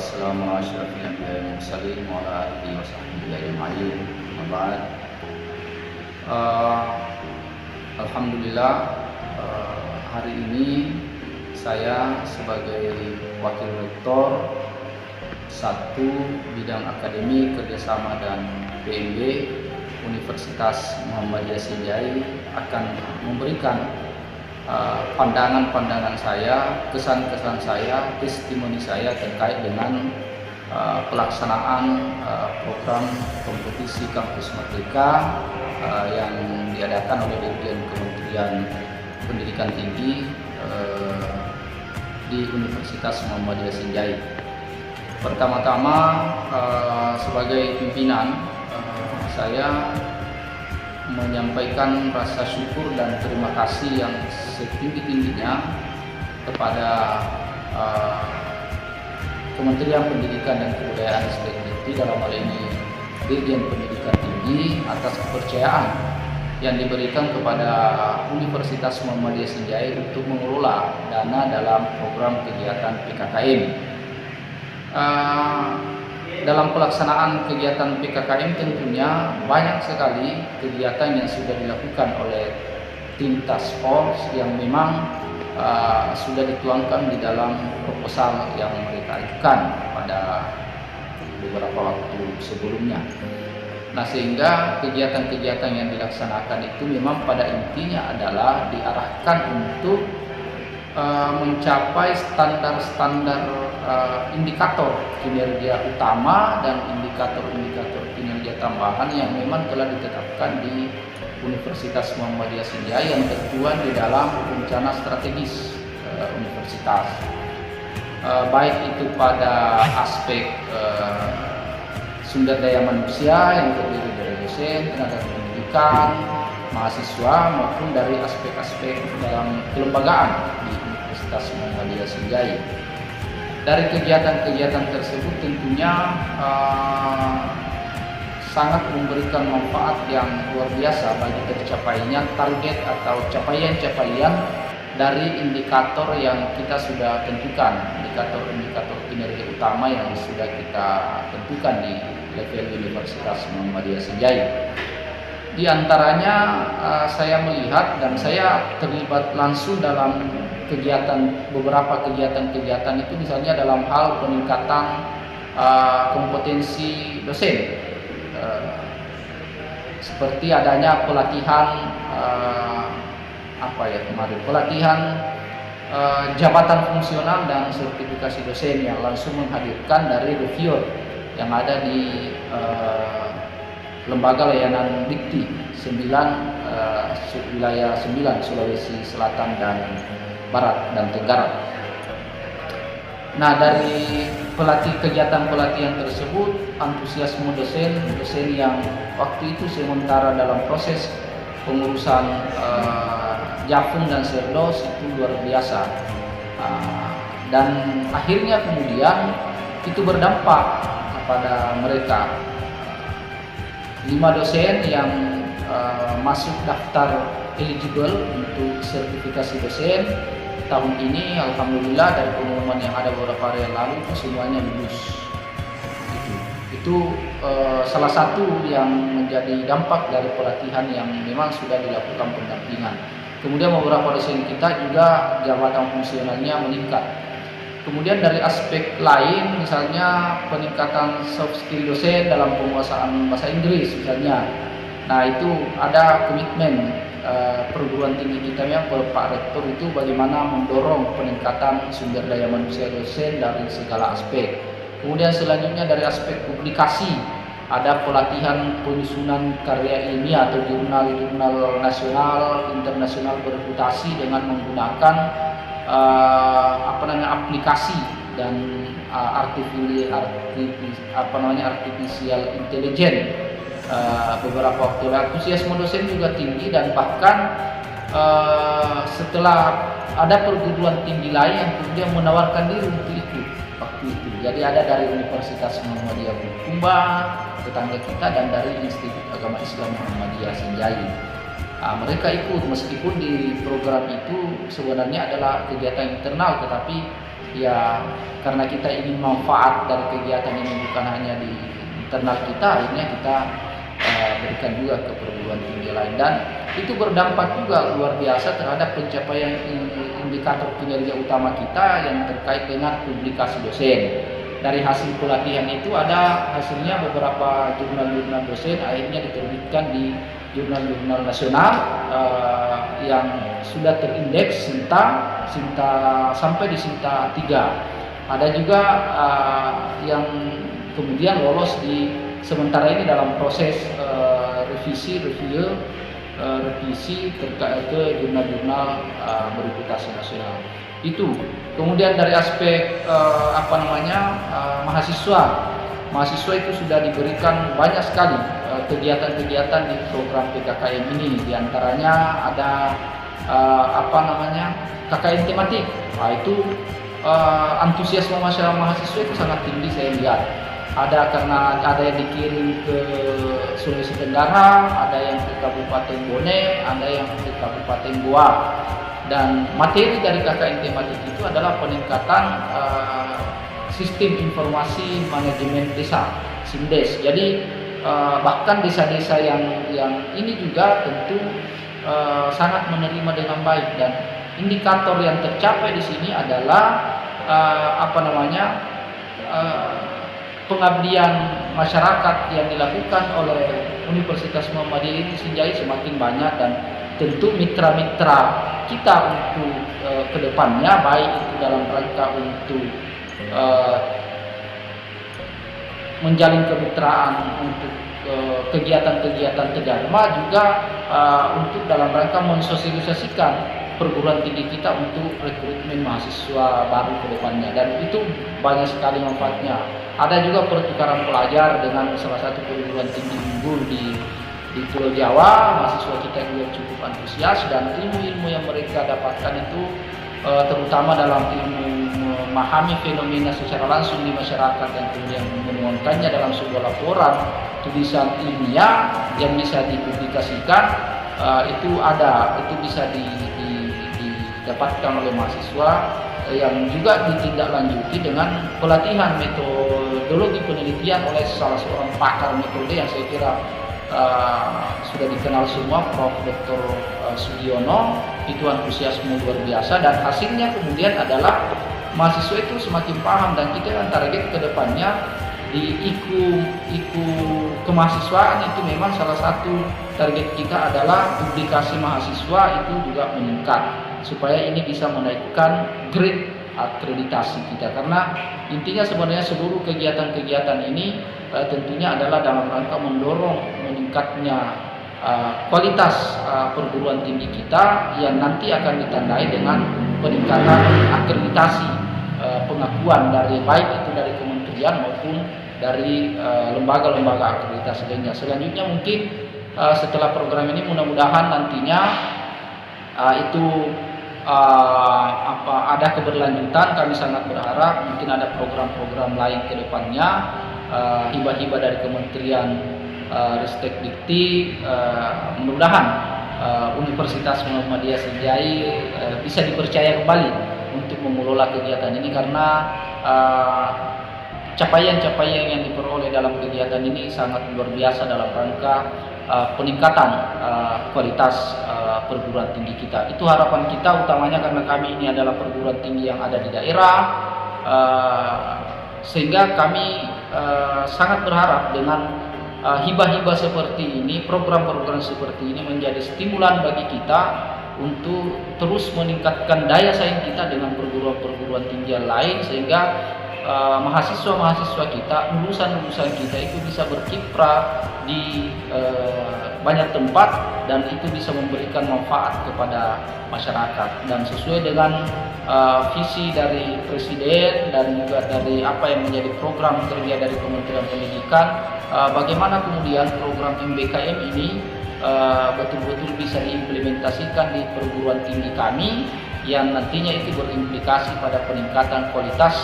wassalamu ala asyrafil anbiya'i wal mursalin wa ala alihi wa sahbihi ajma'in. Amma ba'd. Alhamdulillah, hari ini saya sebagai wakil rektor satu bidang akademi kerjasama dan PMB Universitas Muhammadiyah Sinjai akan memberikan pandangan-pandangan saya, kesan-kesan saya, testimoni saya terkait dengan pelaksanaan program kompetisi Kampus Merdeka yang diadakan oleh Dirjen Kementerian Pendidikan Tinggi di Universitas Muhammadiyah Sinjai. Pertama-tama sebagai pimpinan saya menyampaikan rasa syukur dan terima kasih yang setinggi-tingginya kepada Kementerian Pendidikan dan Kebudayaan Ristek dalam hal ini Dirjen Pendidikan Tinggi atas kepercayaan yang diberikan kepada Universitas Muhammadiyah Sinjai untuk mengelola dana dalam program kegiatan PKKM. Dalam pelaksanaan kegiatan PKKM tentunya banyak sekali kegiatan yang sudah dilakukan oleh tim task force yang memang sudah dituangkan di dalam proposal yang mereka ajukan pada beberapa waktu sebelumnya. Nah, sehingga kegiatan-kegiatan yang dilaksanakan itu memang pada intinya adalah diarahkan untuk mencapai standar-standar indikator kinerja utama dan indikator-indikator kinerja tambahan yang memang telah ditetapkan di Universitas Muhammadiyah Sinjai yang tertuang di dalam rencana strategis universitas, baik itu pada aspek sumber daya manusia yang terdiri dari dosen, tenaga pendidikan, mahasiswa maupun dari aspek-aspek dalam kelembagaan di Universitas Muhammadiyah Sinjai. Dari kegiatan-kegiatan tersebut tentunya sangat memberikan manfaat yang luar biasa bagi tercapainya target atau capaian-capaian dari indikator yang kita sudah tentukan, indikator-indikator kinerja utama yang sudah kita tentukan di level Universitas Muhammadiyah Sinjai. Di antaranya saya melihat dan saya terlibat langsung dalam beberapa kegiatan-kegiatan itu, misalnya dalam hal peningkatan kompetensi dosen, seperti adanya pelatihan pelatihan jabatan fungsional dan sertifikasi dosen yang langsung menghadirkan dari reviewer yang ada di Lembaga Layanan Dikti 9 wilayah 9 Sulawesi Selatan dan Barat dan Tenggara. Nah, dari kegiatan pelatihan tersebut, antusiasme dosen yang waktu itu sementara dalam proses pengurusan Jafung dan Serdos itu luar biasa, dan akhirnya kemudian itu berdampak kepada mereka. 5 dosen yang masuk daftar eligible untuk sertifikasi dosen tahun ini, alhamdulillah dari pengumuman yang ada beberapa hari yang lalu itu semuanya lulus. Itu salah satu yang menjadi dampak dari pelatihan yang memang sudah dilakukan pendampingan. Kemudian beberapa dosen kita juga jabatan fungsionalnya meningkat. Kemudian dari aspek lain, misalnya peningkatan soft skill dosen dalam penguasaan bahasa Inggris misalnya. Nah, itu ada komitmen perguruan tinggi kita yang Pak Rektor itu bagaimana mendorong peningkatan sumber daya manusia dosen dari segala aspek. Kemudian selanjutnya dari aspek publikasi, ada pelatihan penyusunan karya ilmiah atau jurnal-jurnal nasional, internasional berreputasi dengan menggunakan aplikasi dan artificial intelligence. Beberapa waktu lalu antusiasme dosen juga tinggi, dan bahkan setelah ada perguruan tinggi lain yang kemudian menawarkan diri untuk ikut waktu itu. Jadi ada dari Universitas Muhammadiyah Bulukumba, tetangga kita, dan dari Institut Agama Islam Muhammadiyah Sinjai. Mereka ikut, meskipun di program itu sebenarnya adalah kegiatan internal, tetapi Ya, karena kita ingin manfaat dari kegiatan ini bukan hanya di internal kita, akhirnya kita berikan juga ke perguruan tinggi lain, dan itu berdampak juga luar biasa terhadap pencapaian indikator kinerja utama kita yang terkait dengan publikasi dosen. Dari hasil pelatihan itu ada hasilnya beberapa jurnal-jurnal dosen akhirnya diterbitkan di jurnal-jurnal nasional yang sudah terindeks Sinta sampai di Sinta 3. Ada juga yang kemudian lolos di sementara ini dalam proses revisi terkait ke jurnal-jurnal berreputasi nasional. Itu. Kemudian dari aspek mahasiswa itu sudah diberikan banyak sekali kegiatan-kegiatan di program PKKM ini. Di antaranya ada KKN tematik. Nah, itu antusiasme masyarakat mahasiswa itu sangat tinggi saya lihat. Ada karena ada yang dikirim ke Sulawesi Tenggara, ada yang ke Kabupaten Bone, ada yang ke Kabupaten Goa. Dan materi dari KKN tematik itu adalah peningkatan sistem informasi manajemen desa (SIMDES). Jadi bahkan desa-desa yang ini juga tentu sangat menerima dengan baik, dan indikator yang tercapai di sini adalah pengabdian masyarakat yang dilakukan oleh Universitas Muhammadiyah ini Sinjai semakin banyak, dan tentu mitra-mitra kita untuk kedepannya, baik itu dalam rangka untuk menjalin kemitraan untuk kegiatan-kegiatan Tedharma, juga untuk dalam rangka mensosialisasikan perguruan tinggi kita untuk rekrutmen mahasiswa baru ke depannya, dan itu banyak sekali manfaatnya. Ada juga pertukaran pelajar dengan salah satu perguruan tinggi unggul di Pulau Jawa. Mahasiswa kita juga cukup antusias, dan ilmu-ilmu yang mereka dapatkan itu terutama dalam ilmu memahami fenomena secara langsung di masyarakat dan kemudian menuangkannya dalam sebuah laporan tulisan ilmiah yang bisa dipublikasikan, itu bisa didapatkan oleh mahasiswa, yang juga ditindaklanjuti dengan pelatihan metodologi penelitian oleh salah seorang pakar metode yang saya kira sudah dikenal semua, Prof. Dr. Sugiono. Itu antusiasme luar biasa, dan hasilnya kemudian adalah mahasiswa itu semakin paham, dan kita kan target ke depannya di IKU kemahasiswaan itu memang salah satu target kita adalah publikasi mahasiswa itu juga meningkat, supaya ini bisa menaikkan grade akreditasi kita, karena intinya sebenarnya seluruh kegiatan-kegiatan ini tentunya adalah dalam rangka mendorong meningkatnya kualitas perguruan tinggi kita, yang nanti akan ditandai dengan peningkatan akreditasi pengakuan dari baik itu dari kementerian maupun dari lembaga-lembaga akreditasi lainnya. Selanjutnya mungkin setelah program ini mudah-mudahan nantinya ada keberlanjutan. Kami sangat berharap mungkin ada program-program lain ke depannya, hibah-hibah dari Kementerian Ristek Dikti. Mudah-mudahan Universitas Muhammadiyah Sinjai bisa dipercaya kembali untuk mengelola kegiatan ini, karena capaian-capaian yang diperoleh dalam kegiatan ini sangat luar biasa dalam rangka peningkatan kualitas perguruan tinggi kita. Itu harapan kita utamanya, karena kami ini adalah perguruan tinggi yang ada di daerah, sehingga kami sangat berharap dengan hibah-hibah seperti ini, program-program seperti ini menjadi stimulan bagi kita untuk terus meningkatkan daya saing kita dengan perguruan-perguruan tinggi lain, sehingga mahasiswa-mahasiswa kita, lulusan-lulusan kita itu bisa berkiprah di banyak tempat, dan itu bisa memberikan manfaat kepada masyarakat, dan sesuai dengan visi dari Presiden dan juga dari apa yang menjadi program kerja dari Kementerian Pendidikan, bagaimana kemudian program MBKM ini betul-betul bisa diimplementasikan di perguruan tinggi kami, yang nantinya itu berimplikasi pada peningkatan kualitas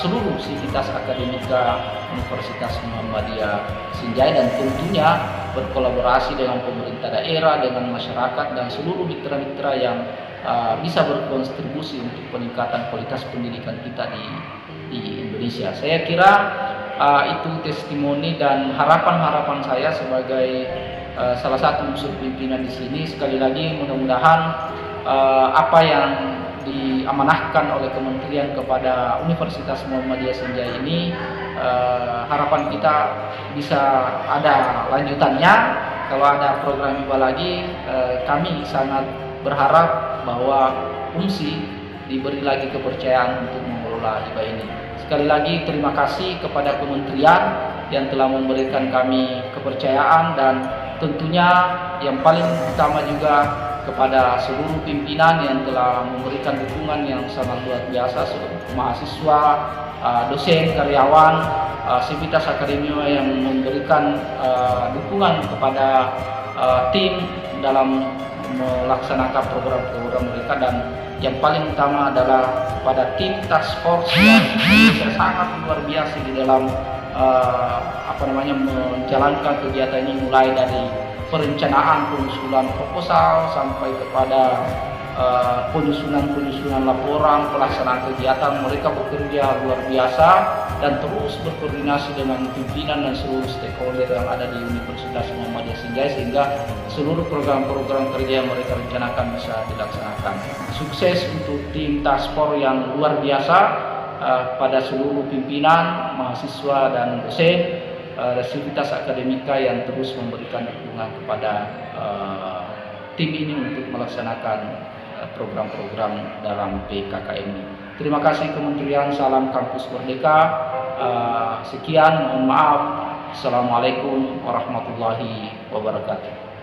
seluruh sivitas akademika Universitas Muhammadiyah Sinjai, dan tentunya berkolaborasi dengan pemerintah daerah, dengan masyarakat, dan seluruh mitra-mitra yang bisa berkontribusi untuk peningkatan kualitas pendidikan kita di Indonesia. Saya kira itu testimoni dan harapan-harapan saya sebagai salah satu unsur pimpinan di sini. Sekali lagi mudah-mudahan apa yang diamanahkan oleh kementerian kepada Universitas Muhammadiyah Senja ini, harapan kita bisa ada lanjutannya. Kalau ada program IPA lagi, kami sangat berharap bahwa UNSI diberi lagi kepercayaan untuk mengelola IPA ini. Sekali lagi terima kasih kepada kementerian yang telah memberikan kami kepercayaan, dan tentunya yang paling utama juga kepada seluruh pimpinan yang telah memberikan dukungan yang sangat luar biasa, mahasiswa, dosen, karyawan, sivitas akademia yang memberikan dukungan kepada tim dalam melaksanakan program-program mereka, dan yang paling utama adalah pada tim task force yang sangat luar biasa di dalam menjalankan kegiatan ini, mulai dari perencanaan penyusunan proposal sampai kepada penyusunan laporan, pelaksanaan kegiatan. Mereka bekerja luar biasa dan terus berkoordinasi dengan pimpinan dan seluruh stakeholder yang ada di Universitas Muhammadiyah Senja, sehingga seluruh program-program kerja yang mereka rencanakan bisa dilaksanakan. Sukses untuk tim task force yang luar biasa, pada seluruh pimpinan, mahasiswa dan dosen, sivitas akademika yang terus memberikan dukungan kepada tim ini untuk melaksanakan program-program dalam PKKM ini. Terima kasih Kementerian, salam Kampus Merdeka. Sekian, mohon maaf. Assalamualaikum warahmatullahi wabarakatuh.